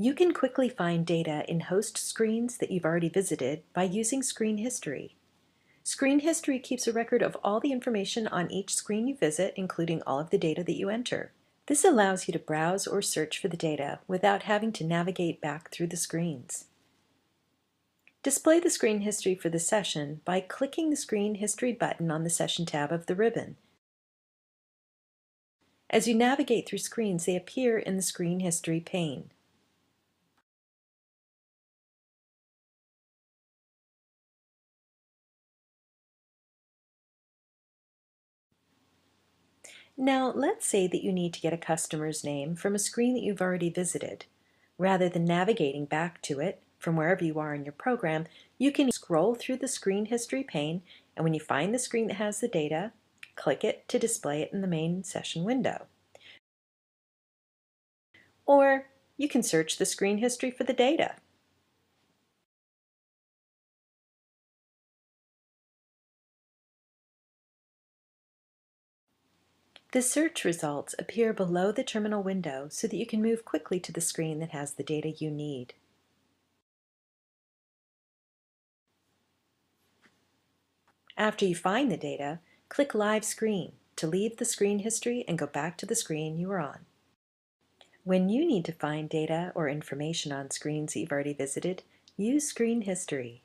You can quickly find data in host screens that you've already visited by using Screen History. Screen History keeps a record of all the information on each screen you visit, including all of the data that you enter. This allows you to browse or search for the data without having to navigate back through the screens. Display the screen history for the session by clicking the Screen History button on the Session tab of the ribbon. As you navigate through screens, they appear in the Screen History pane. Now, let's say that you need to get a customer's name from a screen that you've already visited. Rather than navigating back to it from wherever you are in your program, you can scroll through the Screen History pane, and when you find the screen that has the data, click it to display it in the main session window. Or you can search the Screen History for the data. The search results appear below the terminal window so that you can move quickly to the screen that has the data you need. After you find the data, click Live Screen to leave the screen history and go back to the screen you were on. When you need to find data or information on screens that you've already visited, use Screen History.